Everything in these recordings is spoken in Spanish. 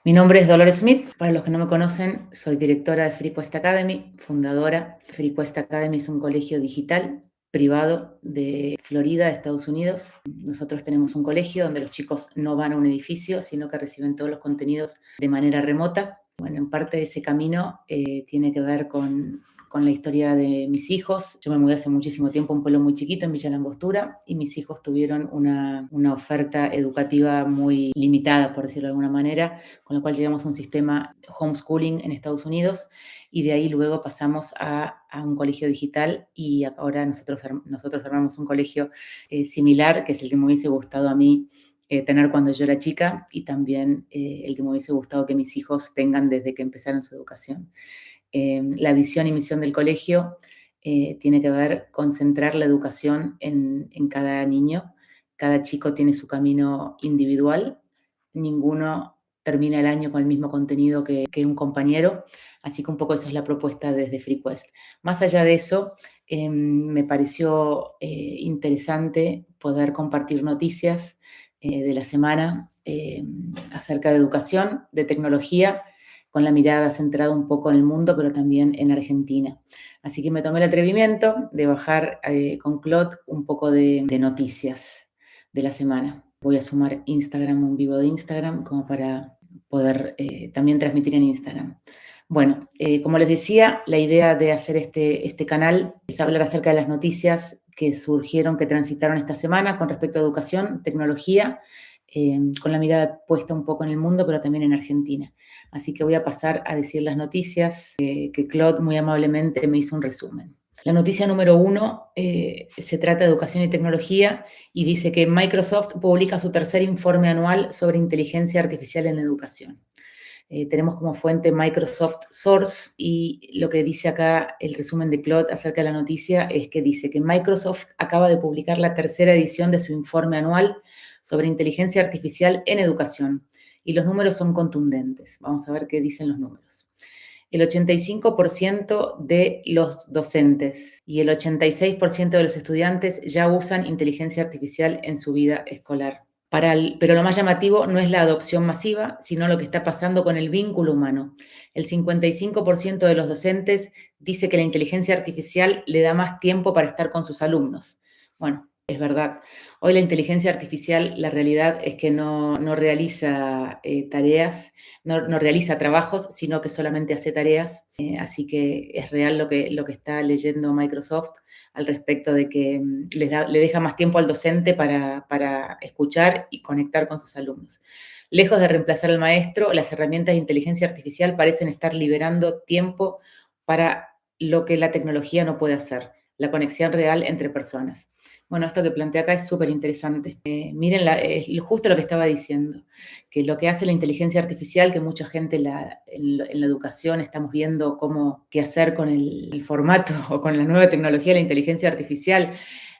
Mi nombre es Dolores Smith. Para los que no me conocen, soy directora de FreeQuest Academy, fundadora. FreeQuest Academy es un colegio digital privado de Florida, de Estados Unidos. Nosotros tenemos un colegio donde los chicos no van a un edificio, sino que reciben todos los contenidos de manera remota. Bueno, en parte de ese camino tiene que ver con la historia de mis hijos. Yo me mudé hace muchísimo tiempo a un pueblo muy chiquito en Villa Langostura y mis hijos tuvieron una oferta educativa muy limitada, por decirlo de alguna manera, con lo cual llegamos a un sistema homeschooling en Estados Unidos y de ahí luego pasamos a un colegio digital y ahora nosotros armamos un colegio similar, que es el que me hubiese gustado a mí tener cuando yo era chica y también el que me hubiese gustado que mis hijos tengan desde que empezaron su educación. La visión y misión del colegio tiene que ver con centrar la educación en cada niño. Cada chico tiene su camino individual, ninguno termina el año con el mismo contenido que un compañero, así que un poco eso es la propuesta desde FreeQuest. Más allá de eso, me pareció interesante poder compartir noticias de la semana acerca de educación, de tecnología, con la mirada centrada un poco en el mundo, pero también en Argentina. Así que me tomé el atrevimiento de bajar con Claude un poco de noticias de la semana. Voy a sumar Instagram, un vivo de Instagram, como para poder también transmitir en Instagram. Bueno, como les decía, la idea de hacer este canal es hablar acerca de las noticias que surgieron, que transitaron esta semana con respecto a educación, tecnología, con la mirada puesta un poco en el mundo, pero también en Argentina. Así que voy a pasar a decir las noticias que Claude muy amablemente me hizo un resumen. La noticia número 1 se trata de educación y tecnología y dice que Microsoft publica su tercer informe anual sobre inteligencia artificial en educación. Tenemos como fuente Microsoft Source y lo que dice acá el resumen de Claude acerca de la noticia es que dice que Microsoft acaba de publicar la tercera edición de su informe anual sobre inteligencia artificial en educación y los números son contundentes. Vamos a ver qué dicen los números. El 85% de los docentes y el 86% de los estudiantes ya usan inteligencia artificial en su vida escolar. Pero lo más llamativo no es la adopción masiva, sino lo que está pasando con el vínculo humano. El 55% de los docentes dice que la inteligencia artificial le da más tiempo para estar con sus alumnos. Bueno, es verdad. Hoy la inteligencia artificial, la realidad es que no realiza tareas, no realiza trabajos, sino que solamente hace tareas. Así que es real lo que está leyendo Microsoft al respecto de que le deja más tiempo al docente para escuchar y conectar con sus alumnos. Lejos de reemplazar al maestro, las herramientas de inteligencia artificial parecen estar liberando tiempo para lo que la tecnología no puede hacer, la conexión real entre personas. Bueno, esto que plantea acá es súper interesante. Miren justo lo que estaba diciendo, que lo que hace la inteligencia artificial, que mucha gente en la educación estamos viendo qué hacer con el formato o con la nueva tecnología de la inteligencia artificial,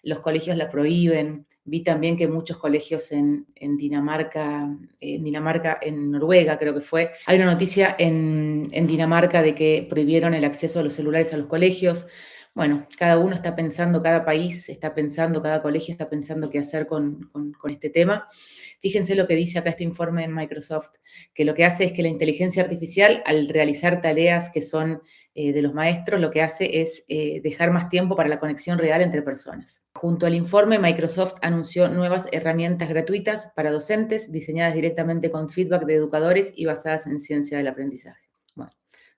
los colegios la prohíben. Vi también que muchos colegios en Dinamarca, en Noruega creo que fue, hay una noticia en Dinamarca de que prohibieron el acceso a los celulares a los colegios. Bueno, cada uno está pensando, cada país está pensando, cada colegio está pensando qué hacer con este tema. Fíjense lo que dice acá este informe en Microsoft, que lo que hace es que la inteligencia artificial, al realizar tareas que son de los maestros, lo que hace es dejar más tiempo para la conexión real entre personas. Junto al informe, Microsoft anunció nuevas herramientas gratuitas para docentes, diseñadas directamente con feedback de educadores y basadas en ciencia del aprendizaje. Bueno,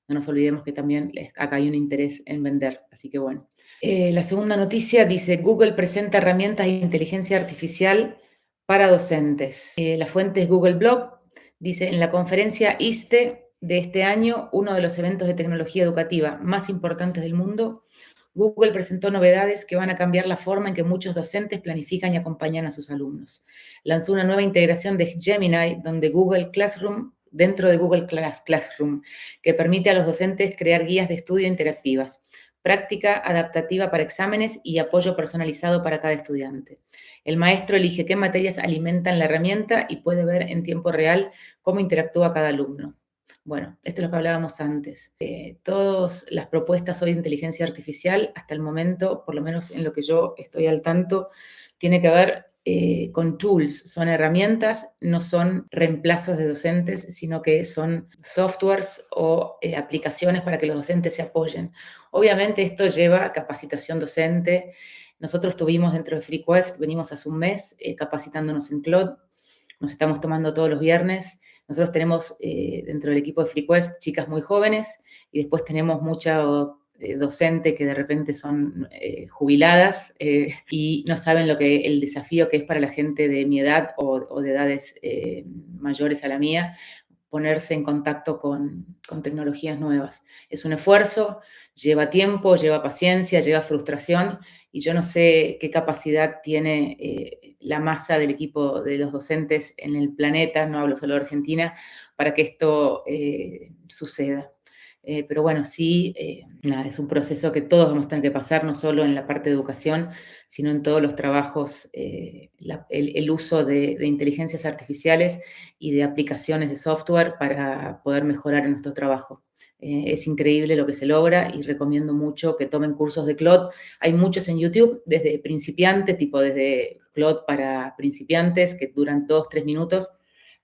no nos olvidemos que también acá hay un interés en vender, así que bueno. La segunda noticia dice, Google presenta herramientas de inteligencia artificial para docentes. La fuente es Google Blog. Dice, en la conferencia ISTE de este año, uno de los eventos de tecnología educativa más importantes del mundo, Google presentó novedades que van a cambiar la forma en que muchos docentes planifican y acompañan a sus alumnos. Lanzó una nueva integración de Gemini, donde Google Classroom, dentro de Google Classroom, que permite a los docentes crear guías de estudio interactivas, práctica adaptativa para exámenes y apoyo personalizado para cada estudiante. El maestro elige qué materias alimentan la herramienta y puede ver en tiempo real cómo interactúa cada alumno. Bueno, esto es lo que hablábamos antes. Todas las propuestas hoy de inteligencia artificial, hasta el momento, por lo menos en lo que yo estoy al tanto, tiene que ver con tools, son herramientas, no son reemplazos de docentes, sino que son softwares o aplicaciones para que los docentes se apoyen. Obviamente esto lleva capacitación docente. Nosotros tuvimos dentro de FreeQuest, venimos hace un mes capacitándonos en Claude, nos estamos tomando todos los viernes. Nosotros tenemos dentro del equipo de FreeQuest chicas muy jóvenes y después tenemos mucha docente que de repente son jubiladas y no saben el desafío que es para la gente de mi edad o de edades mayores a la mía, ponerse en contacto con tecnologías nuevas. Es un esfuerzo, lleva tiempo, lleva paciencia, lleva frustración, y yo no sé qué capacidad tiene la masa del equipo de los docentes en el planeta, no hablo solo de Argentina, para que esto suceda. Pero bueno, sí, nada, es un proceso que todos vamos a tener que pasar, no solo en la parte de educación, sino en todos los trabajos, el uso de inteligencias artificiales y de aplicaciones de software para poder mejorar en nuestro trabajo. Es increíble lo que se logra y recomiendo mucho que tomen cursos de Claude. Hay muchos en YouTube, desde principiantes, tipo desde Claude para principiantes, que duran 2-3 minutos,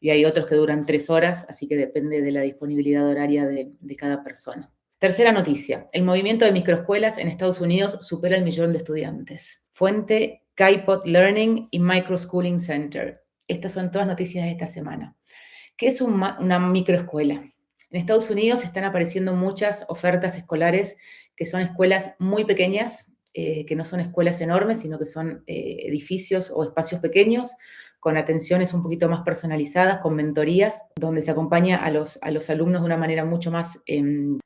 y hay otros que duran 3 horas, así que depende de la disponibilidad horaria de cada persona. Tercera noticia, el movimiento de microescuelas en Estados Unidos supera el 1.000.000 de estudiantes. Fuente, Kaipo Learning y Microschooling Center. Estas son todas noticias de esta semana. ¿Qué es una microescuela? En Estados Unidos están apareciendo muchas ofertas escolares que son escuelas muy pequeñas, que no son escuelas enormes, sino que son edificios o espacios pequeños, con atenciones un poquito más personalizadas, con mentorías, donde se acompaña a los alumnos de una manera mucho más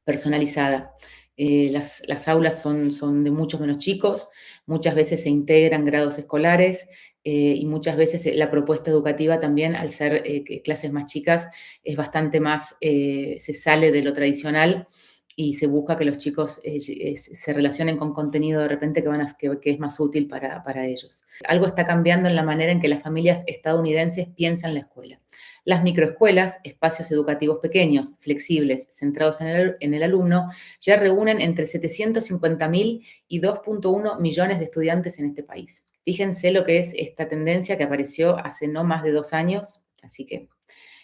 personalizada. Las aulas son de muchos menos chicos, muchas veces se integran grados escolares y muchas veces la propuesta educativa también, al ser clases más chicas, es bastante más, se sale de lo tradicional y se busca que los chicos se relacionen con contenido de repente que es más útil para ellos. Algo está cambiando en la manera en que las familias estadounidenses piensan la escuela. Las microescuelas, espacios educativos pequeños, flexibles, centrados en el alumno, ya reúnen entre 750.000 y 2.1 millones de estudiantes en este país. Fíjense lo que es esta tendencia que apareció hace no más de 2 años, así que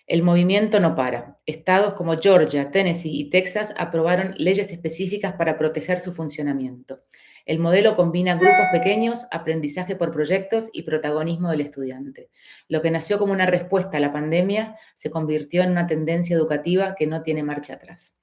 el movimiento no para. Estados como Georgia, Tennessee y Texas aprobaron leyes específicas para proteger su funcionamiento. El modelo combina grupos pequeños, aprendizaje por proyectos y protagonismo del estudiante. Lo que nació como una respuesta a la pandemia se convirtió en una tendencia educativa que no tiene marcha atrás.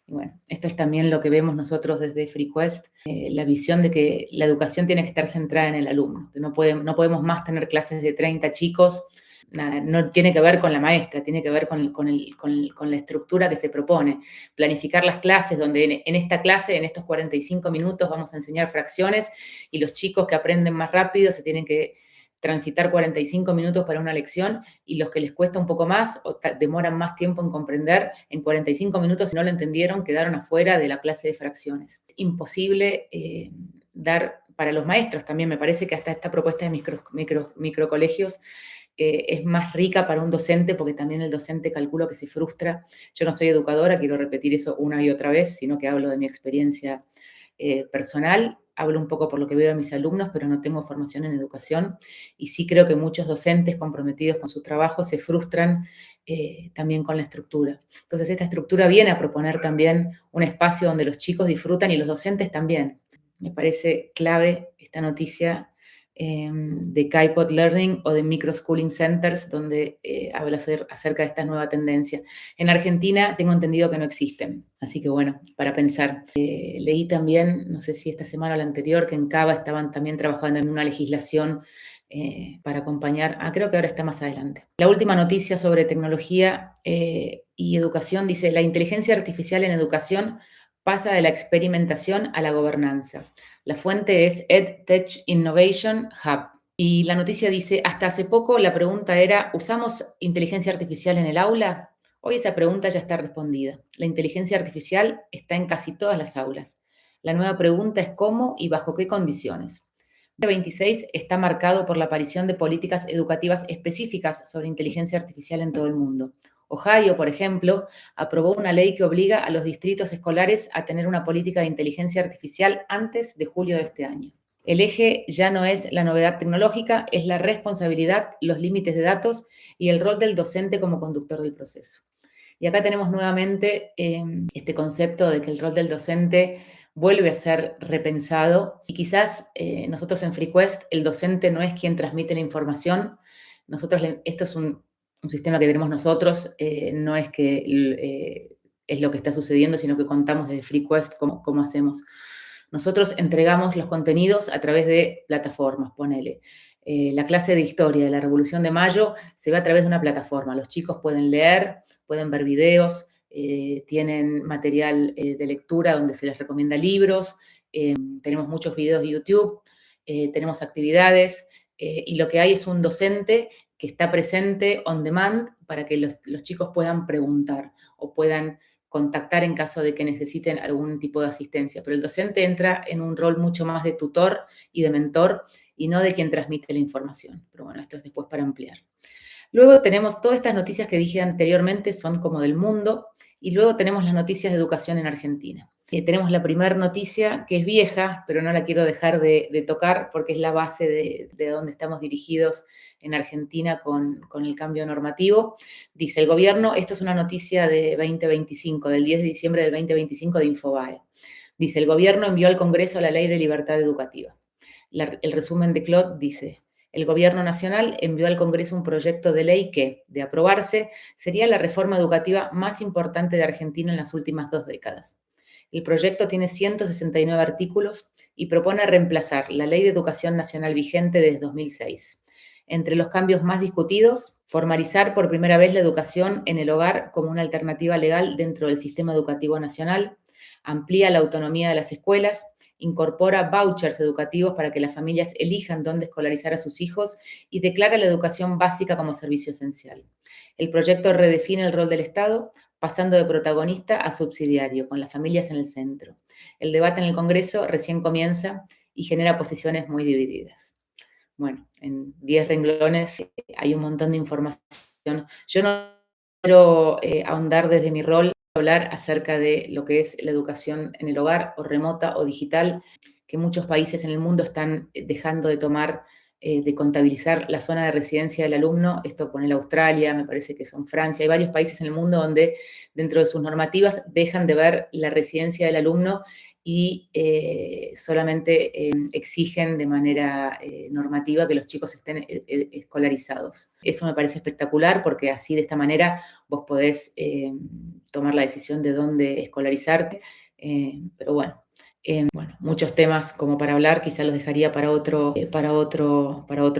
Y bueno, esto es también lo que vemos nosotros desde FreeQuest, la visión de que la educación tiene que estar centrada en el alumno, que no podemos más tener clases de 30 chicos. Nada, no tiene que ver con la maestra, tiene que ver con la estructura que se propone. Planificar las clases, donde en esta clase, en estos 45 minutos, vamos a enseñar fracciones y los chicos que aprenden más rápido se tienen que transitar 45 minutos para una lección, y los que les cuesta un poco más o demoran más tiempo en comprender, en 45 minutos, si no lo entendieron, quedaron afuera de la clase de fracciones. Es imposible dar para los maestros también. Me parece que hasta esta propuesta de microcolegios es más rica para un docente, porque también el docente calculo que se frustra. Yo no soy educadora, quiero repetir eso una y otra vez, sino que hablo de mi experiencia personal, hablo un poco por lo que veo de mis alumnos, pero no tengo formación en educación, y sí creo que muchos docentes comprometidos con su trabajo se frustran también con la estructura. Entonces, esta estructura viene a proponer también un espacio donde los chicos disfrutan y los docentes también. Me parece clave esta noticia de Kaipo Learning o de Microschooling Centers, donde habla acerca de esta nueva tendencia. En Argentina tengo entendido que no existen, así que bueno, para pensar. Leí también, no sé si esta semana o la anterior, que en Cava estaban también trabajando en una legislación para acompañar, creo que ahora está más adelante. La última noticia sobre tecnología y educación dice: la inteligencia artificial en educación pasa de la experimentación a la gobernanza. La fuente es EdTech Innovation Hub. Y la noticia dice: hasta hace poco la pregunta era, ¿usamos inteligencia artificial en el aula? Hoy esa pregunta ya está respondida. La inteligencia artificial está en casi todas las aulas. La nueva pregunta es cómo y bajo qué condiciones. El 2026 está marcado por la aparición de políticas educativas específicas sobre inteligencia artificial en todo el mundo. Ohio, por ejemplo, aprobó una ley que obliga a los distritos escolares a tener una política de inteligencia artificial antes de julio de este año. El eje ya no es la novedad tecnológica, es la responsabilidad, los límites de datos y el rol del docente como conductor del proceso. Y acá tenemos nuevamente este concepto de que el rol del docente vuelve a ser repensado y quizás nosotros en FreeQuest el docente no es quien transmite la información, esto es un sistema que tenemos nosotros, no es que es lo que está sucediendo, sino que contamos desde FreeQuest cómo hacemos. Nosotros entregamos los contenidos a través de plataformas, ponele. La clase de historia de la Revolución de Mayo se ve a través de una plataforma. Los chicos pueden leer, pueden ver videos, tienen material de lectura donde se les recomienda libros, tenemos muchos videos de YouTube, tenemos actividades y lo que hay es un docente que está presente on demand para que los chicos puedan preguntar o puedan contactar en caso de que necesiten algún tipo de asistencia. Pero el docente entra en un rol mucho más de tutor y de mentor y no de quien transmite la información. Pero bueno, esto es después para ampliar. Luego tenemos todas estas noticias que dije anteriormente, son como del mundo, y luego tenemos las noticias de educación en Argentina. Tenemos la primera noticia, que es vieja, pero no la quiero dejar de tocar porque es la base de donde estamos dirigidos en Argentina con el cambio normativo. Dice el gobierno, esto es una noticia de 2025, del 10 de diciembre del 2025 de Infobae. Dice, el gobierno envió al Congreso la Ley de Libertad Educativa. El resumen de Clot dice, el Gobierno Nacional envió al Congreso un proyecto de ley que, de aprobarse, sería la reforma educativa más importante de Argentina en las últimas 2 décadas. El proyecto tiene 169 artículos y propone reemplazar la Ley de Educación Nacional vigente desde 2006. Entre los cambios más discutidos, formalizar por primera vez la educación en el hogar como una alternativa legal dentro del sistema educativo nacional, amplía la autonomía de las escuelas, incorpora vouchers educativos para que las familias elijan dónde escolarizar a sus hijos y declara la educación básica como servicio esencial. El proyecto redefine el rol del Estado, pasando de protagonista a subsidiario, con las familias en el centro. El debate en el Congreso recién comienza y genera posiciones muy divididas. Bueno, en 10 renglones hay un montón de información. Yo no quiero ahondar desde mi rol, hablar acerca de lo que es la educación en el hogar o remota o digital, que muchos países en el mundo están dejando de tomar, de contabilizar la zona de residencia del alumno. Esto pone la Australia, me parece que son Francia. Hay varios países en el mundo donde dentro de sus normativas dejan de ver la residencia del alumno y solamente exigen de manera normativa que los chicos estén escolarizados. Eso me parece espectacular porque así de esta manera vos podés tomar la decisión de dónde escolarizarte, pero bueno, muchos temas como para hablar, quizá los dejaría para otro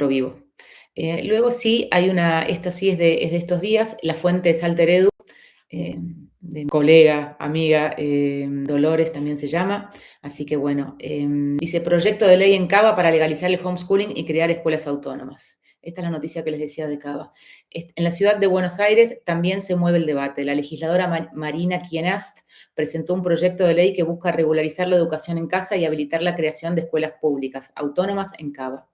vivo. Luego sí, esta sí es de estos días, la fuente es Alter Edu, de mi colega, amiga, Dolores también se llama, así que bueno, dice proyecto de ley en Cava para legalizar el homeschooling y crear escuelas autónomas. Esta es la noticia que les decía de Cava. En la ciudad de Buenos Aires también se mueve el debate. La legisladora Marina Kienast presentó un proyecto de ley que busca regularizar la educación en casa y habilitar la creación de escuelas públicas autónomas en Cava.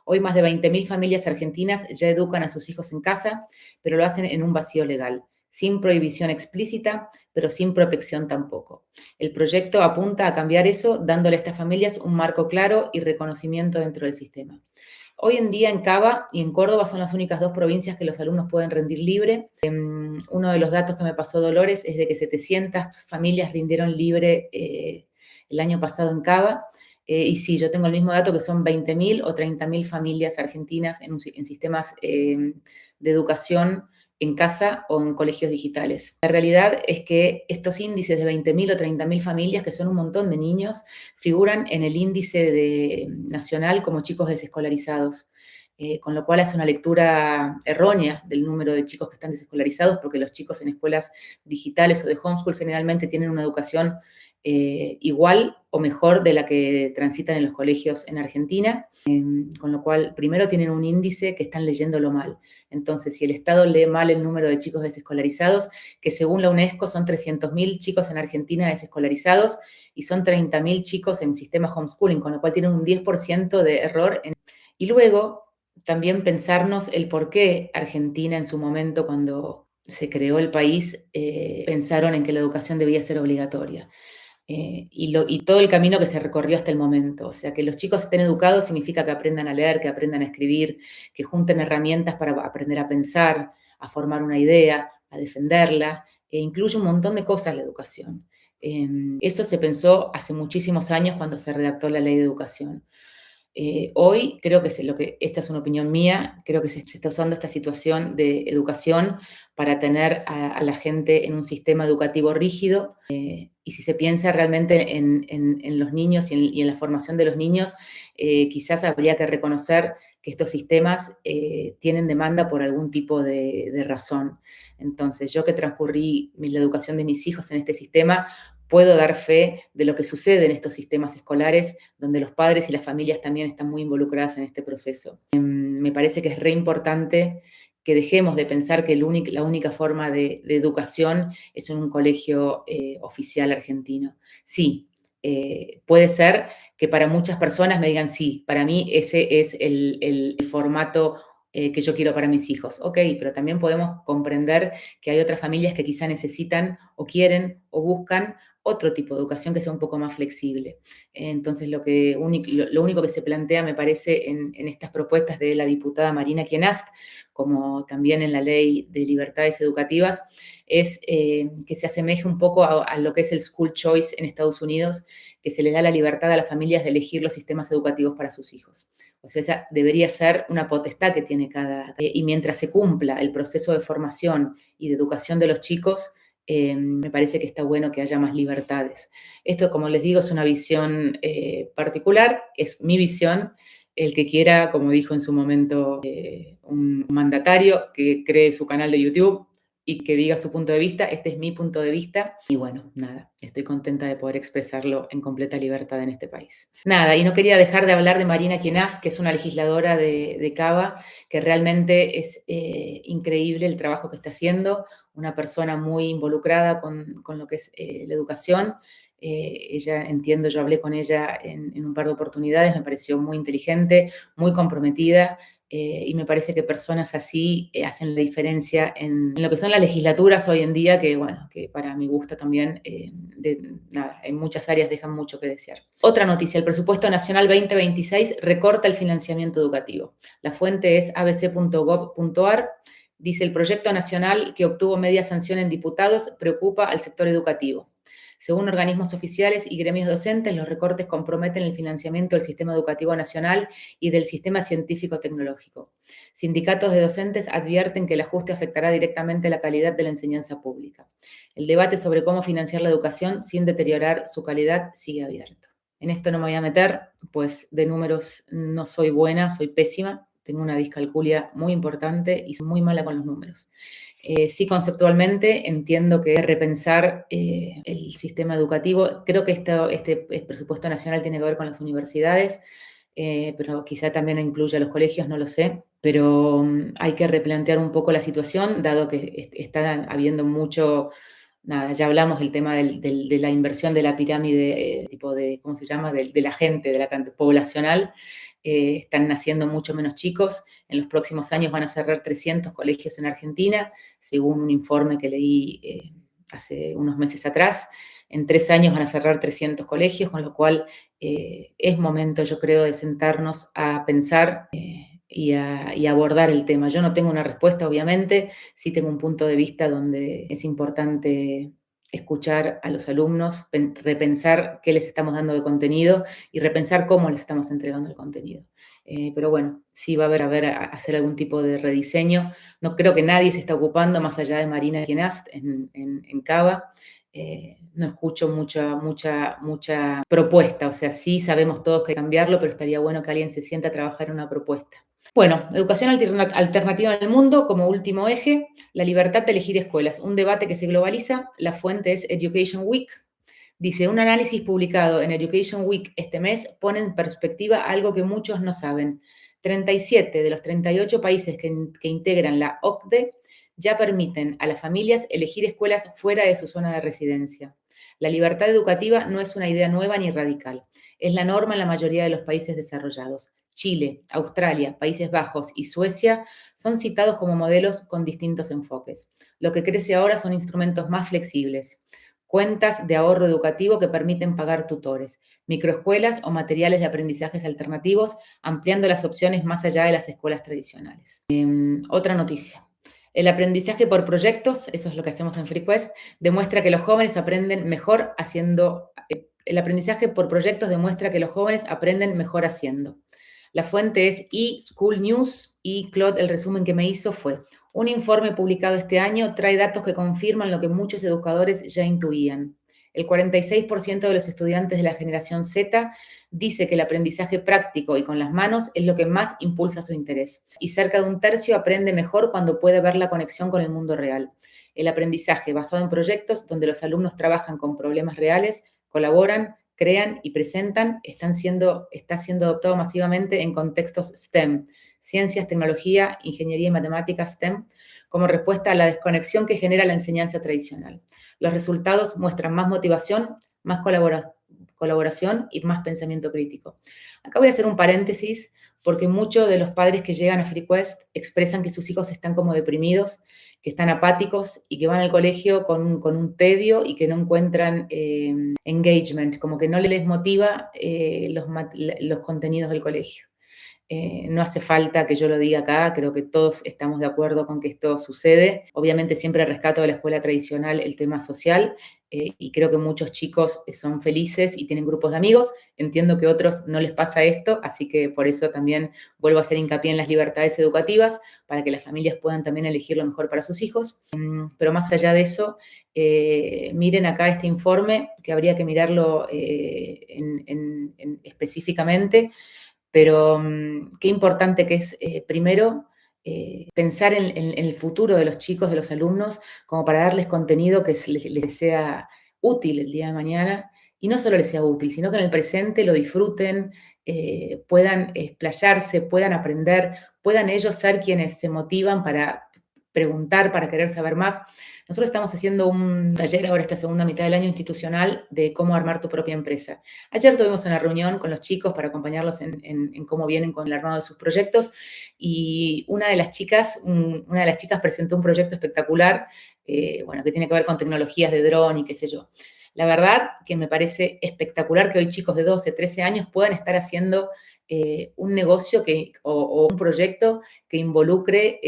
Hoy más de 20.000 familias argentinas ya educan a sus hijos en casa, pero lo hacen en un vacío legal, sin prohibición explícita, pero sin protección tampoco. El proyecto apunta a cambiar eso, dándole a estas familias un marco claro y reconocimiento dentro del sistema. Hoy en día en Cava y en Córdoba son las únicas 2 provincias que los alumnos pueden rendir libre. Uno de los datos que me pasó Dolores es de que 700 familias rindieron libre el año pasado en Cava. Y sí, yo tengo el mismo dato que son 20.000 o 30.000 familias argentinas en sistemas de educación en casa o en colegios digitales. La realidad es que estos índices de 20.000 o 30.000 familias, que son un montón de niños, figuran en el índice nacional como chicos desescolarizados, con lo cual es una lectura errónea del número de chicos que están desescolarizados, porque los chicos en escuelas digitales o de homeschool generalmente tienen una educación igual o mejor de la que transitan en los colegios en Argentina, con lo cual primero tienen un índice que están leyéndolo mal. Entonces, si el Estado lee mal el número de chicos desescolarizados, que según la UNESCO son 300.000 chicos en Argentina desescolarizados y son 30.000 chicos en sistema homeschooling, con lo cual tienen un 10% de error. Y luego también pensarnos el por qué Argentina en su momento, cuando se creó el país, pensaron en que la educación debía ser obligatoria. y todo el camino que se recorrió hasta el momento. O sea, que los chicos estén educados significa que aprendan a leer, que aprendan a escribir, que junten herramientas para aprender a pensar, a formar una idea, a defenderla. Incluye un montón de cosas la educación. Eso se pensó hace muchísimos años cuando se redactó la Ley de Educación. Hoy creo esta es una opinión mía, creo que se está usando esta situación de educación para tener a la gente en un sistema educativo rígido, y si se piensa realmente en los niños y en la formación de los niños, quizás habría que reconocer que estos sistemas tienen demanda por algún tipo de razón. Entonces, yo que transcurrí la educación de mis hijos en este sistema, puedo dar fe de lo que sucede en estos sistemas escolares, donde los padres y las familias también están muy involucradas en este proceso. Me parece que es re importante que dejemos de pensar que la única forma de educación es en un colegio oficial argentino. Sí, puede ser que para muchas personas me digan, sí, para mí ese es el formato que yo quiero para mis hijos. Ok, pero también podemos comprender que hay otras familias que quizá necesitan o quieren o buscan otro tipo de educación que sea un poco más flexible. Entonces, lo único que se plantea, me parece, en estas propuestas de la diputada Marina Kienast, como también en la Ley de Libertades Educativas, es que se asemeje un poco a lo que es el school choice en Estados Unidos, que se le da la libertad a las familias de elegir los sistemas educativos para sus hijos. O sea, esa debería ser una potestad que tiene y mientras se cumpla el proceso de formación y de educación de los chicos, me parece que está bueno que haya más libertades. Esto, como les digo, es una visión particular, es mi visión. El que quiera, como dijo en su momento un mandatario, que cree su canal de YouTube y que diga su punto de vista. Este es mi punto de vista. Y bueno, nada, estoy contenta de poder expresarlo en completa libertad en este país. Nada, y no quería dejar de hablar de Marina Kienast, que es una legisladora de Cava, que realmente es increíble el trabajo que está haciendo, una persona muy involucrada con lo que es la educación. Ella, entiendo, yo hablé con ella en un par de oportunidades, me pareció muy inteligente, muy comprometida, y me parece que personas así hacen la diferencia en lo que son las legislaturas hoy en día, que bueno, que para mi gusto también, nada, en muchas áreas dejan mucho que desear. Otra noticia, el presupuesto nacional 2026 recorta el financiamiento educativo. La fuente es abc.gov.ar. Dice, el proyecto nacional que obtuvo media sanción en diputados preocupa al sector educativo. Según organismos oficiales y gremios docentes, los recortes comprometen el financiamiento del sistema educativo nacional y del sistema científico-tecnológico. Sindicatos de docentes advierten que el ajuste afectará directamente la calidad de la enseñanza pública. El debate sobre cómo financiar la educación sin deteriorar su calidad sigue abierto. En esto no me voy a meter, pues de números no soy buena, soy pésima, tengo una discalculia muy importante y soy muy mala con los números. Sí, conceptualmente entiendo que repensar el sistema educativo, creo que este presupuesto nacional tiene que ver con las universidades, pero quizá también incluye a los colegios, no lo sé, pero hay que replantear un poco la situación, dado que está habiendo mucho, nada, ya hablamos del tema de la inversión de la pirámide, tipo de, ¿cómo se llama?, de la gente, de la cantidad poblacional. Están naciendo mucho menos chicos. En los próximos años van a cerrar 300 colegios en Argentina, según un informe que leí hace unos meses atrás. En 3 años van a cerrar 300 colegios, con lo cual es momento, yo creo, de sentarnos a pensar y abordar el tema. Yo no tengo una respuesta, obviamente, sí tengo un punto de vista donde es importante escuchar a los alumnos, repensar qué les estamos dando de contenido y repensar cómo les estamos entregando el contenido. Pero bueno, sí va a hacer algún tipo de rediseño. No creo que nadie se está ocupando, más allá de Marina Kienast en Cava. No escucho mucha propuesta. O sea, sí sabemos todos que hay que cambiarlo, pero estaría bueno que alguien se sienta a trabajar en una propuesta. Bueno, educación alternativa en el mundo como último eje, la libertad de elegir escuelas, un debate que se globaliza, la fuente es Education Week. Dice, un análisis publicado en Education Week este mes pone en perspectiva algo que muchos no saben. 37 de los 38 países que integran la OCDE ya permiten a las familias elegir escuelas fuera de su zona de residencia. La libertad educativa no es una idea nueva ni radical. Es la norma en la mayoría de los países desarrollados. Chile, Australia, Países Bajos y Suecia son citados como modelos con distintos enfoques. Lo que crece ahora son instrumentos más flexibles. cuentas de ahorro educativo que permiten pagar tutores, microescuelas o materiales de aprendizajes alternativos, ampliando las opciones más allá de las escuelas tradicionales. Otra noticia. El aprendizaje por proyectos, eso es lo que hacemos en FreeQuest, demuestra que los jóvenes aprenden mejor haciendo. El aprendizaje por proyectos demuestra que los jóvenes aprenden mejor haciendo. La fuente es eSchool News y Claude, el resumen que me hizo fue: un informe publicado este año trae datos que confirman lo que muchos educadores ya intuían. El 46% de los estudiantes de la generación Z dice que el aprendizaje práctico y con las manos es lo que más impulsa su interés. Y cerca de un tercio aprende mejor cuando puede ver la conexión con el mundo real. El aprendizaje basado en proyectos donde los alumnos trabajan con problemas reales, colaboran, crean y presentan, está siendo adoptado masivamente en contextos STEM, ciencias, tecnología, ingeniería y matemáticas STEM, como respuesta a la desconexión que genera la enseñanza tradicional. Los resultados muestran más motivación, más colaboración y más pensamiento crítico. Acá voy a hacer un paréntesis porque muchos de los padres que llegan a FreeQuest expresan que sus hijos están como deprimidos, que están apáticos y que van al colegio con un tedio y que no encuentran engagement, como que no les motiva los contenidos del colegio. No hace falta que yo lo diga acá, creo que todos estamos de acuerdo con que esto sucede. Obviamente siempre rescato de la escuela tradicional el tema social y creo que muchos chicos son felices y tienen grupos de amigos. Entiendo que a otros no les pasa esto, así que por eso también vuelvo a hacer hincapié en las libertades educativas para que las familias puedan también elegir lo mejor para sus hijos. Pero más allá de eso, miren acá este informe que habría que mirarlo específicamente. Pero qué importante que es, primero, pensar en el futuro de los chicos, de los alumnos, como para darles contenido que les sea útil el día de mañana. Y no solo les sea útil, sino que en el presente lo disfruten, puedan explayarse, puedan aprender, puedan ellos ser quienes se motivan para preguntar, para querer saber más. Nosotros estamos haciendo un taller ahora esta segunda mitad del año institucional de cómo armar tu propia empresa. Ayer tuvimos una reunión con los chicos para acompañarlos en cómo vienen con el armado de sus proyectos y una de las chicas presentó un proyecto espectacular, que tiene que ver con tecnologías de dron y qué sé yo. La verdad que me parece espectacular que hoy chicos de 12, 13 años puedan estar haciendo un negocio o un proyecto que involucre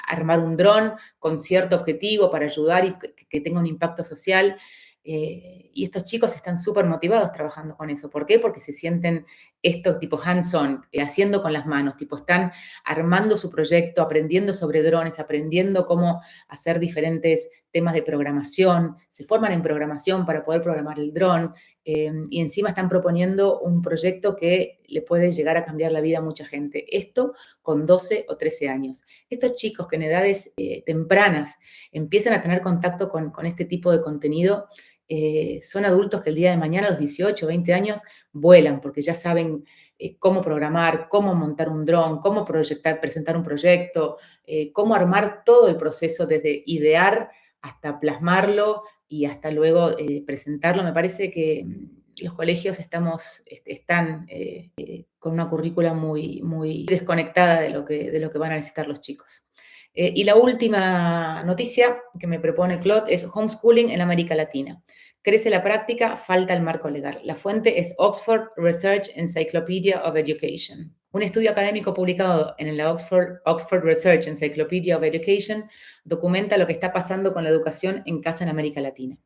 armar un dron con cierto objetivo para ayudar y que tenga un impacto social. Y estos chicos están súper motivados trabajando con eso. ¿Por qué? Porque se sienten esto tipo hands-on, haciendo con las manos, tipo están armando su proyecto, aprendiendo sobre drones, aprendiendo cómo hacer diferentes temas de programación, se forman en programación para poder programar el dron y encima están proponiendo un proyecto que le puede llegar a cambiar la vida a mucha gente. Esto con 12 o 13 años. Estos chicos que en edades tempranas empiezan a tener contacto con este tipo de contenido, son adultos que el día de mañana, a los 18, 20 años, vuelan porque ya saben cómo programar, cómo montar un dron, cómo presentar un proyecto, cómo armar todo el proceso desde idear hasta plasmarlo y hasta luego presentarlo. Me parece que los colegios están con una currícula muy, muy desconectada de lo que van a necesitar los chicos. Y la última noticia que me propone Claude es homeschooling en América Latina. Crece la práctica, falta el marco legal. La fuente es Oxford Research Encyclopedia of Education. Un estudio académico publicado en la Oxford Research Encyclopedia of Education documenta lo que está pasando con la educación en casa en América Latina.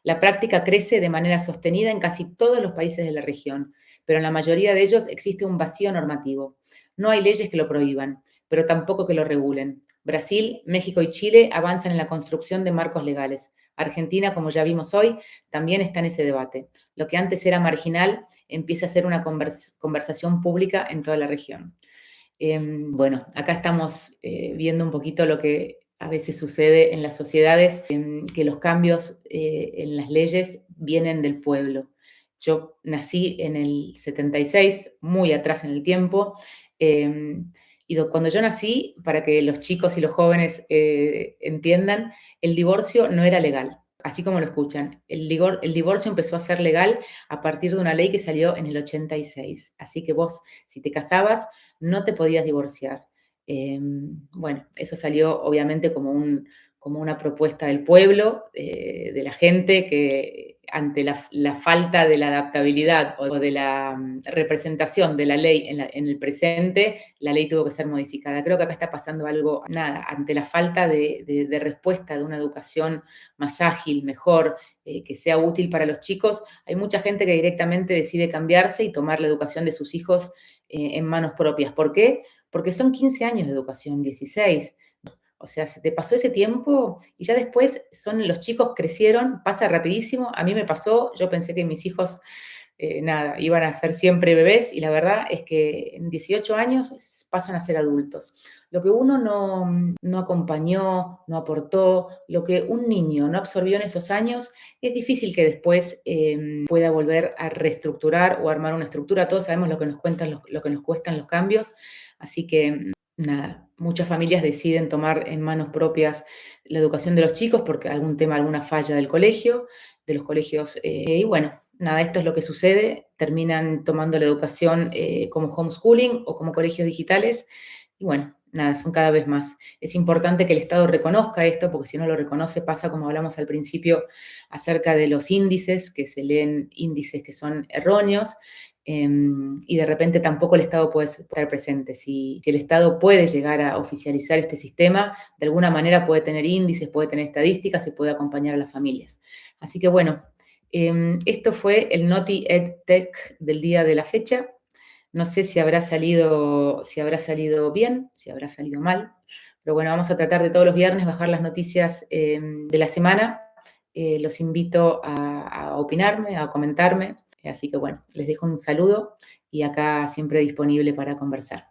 La práctica crece de manera sostenida en casi todos los países de la región, pero en la mayoría de ellos existe un vacío normativo. No hay leyes que lo prohíban, pero tampoco que lo regulen. Brasil, México y Chile avanzan en la construcción de marcos legales. Argentina, como ya vimos hoy, también está en ese debate. Lo que antes era marginal empieza a ser una conversación pública en toda la región. Acá estamos viendo un poquito lo que a veces sucede en las sociedades, que los cambios en las leyes vienen del pueblo. Yo nací en el 76, muy atrás en el tiempo, y cuando yo nací, para que los chicos y los jóvenes entiendan, el divorcio no era legal, así como lo escuchan. El divorcio empezó a ser legal a partir de una ley que salió en el 86. Así que vos, si te casabas, no te podías divorciar. Eso salió obviamente como como una propuesta del pueblo, de la gente, que ante la falta de la adaptabilidad o de la representación de la ley en el presente, la ley tuvo que ser modificada. Creo que acá está pasando algo, nada, ante la falta de respuesta de una educación más ágil, mejor, que sea útil para los chicos, hay mucha gente que directamente decide cambiarse y tomar la educación de sus hijos en manos propias. ¿Por qué? Porque son 15 años de educación, 16. O sea, se te pasó ese tiempo y ya después los chicos crecieron, pasa rapidísimo. A mí me pasó, yo pensé que mis hijos, nada, iban a ser siempre bebés y la verdad es que en 18 años pasan a ser adultos. Lo que uno no acompañó, no aportó, lo que un niño no absorbió en esos años, es difícil que después pueda volver a reestructurar o armar una estructura. Todos sabemos lo que nos cuentan, lo que nos cuestan los cambios, así que nada, muchas familias deciden tomar en manos propias la educación de los chicos porque algún tema, alguna falla del colegio, de los colegios, y bueno, nada, esto es lo que sucede, terminan tomando la educación como homeschooling o como colegios digitales, y bueno, nada, son cada vez más. Es importante que el Estado reconozca esto, porque si no lo reconoce pasa como hablamos al principio acerca de los índices, que se leen índices que son erróneos, y de repente tampoco el Estado puede estar presente. Si el Estado puede llegar a oficializar este sistema, de alguna manera puede tener índices, puede tener estadísticas y puede acompañar a las familias. Así que bueno, esto fue el Noti EdTech del día de la fecha. No sé si habrá salido bien, si habrá salido mal, pero bueno, vamos a tratar de todos los viernes bajar las noticias de la semana. Los invito a opinarme, a comentarme. Así que bueno, les dejo un saludo y acá siempre disponible para conversar.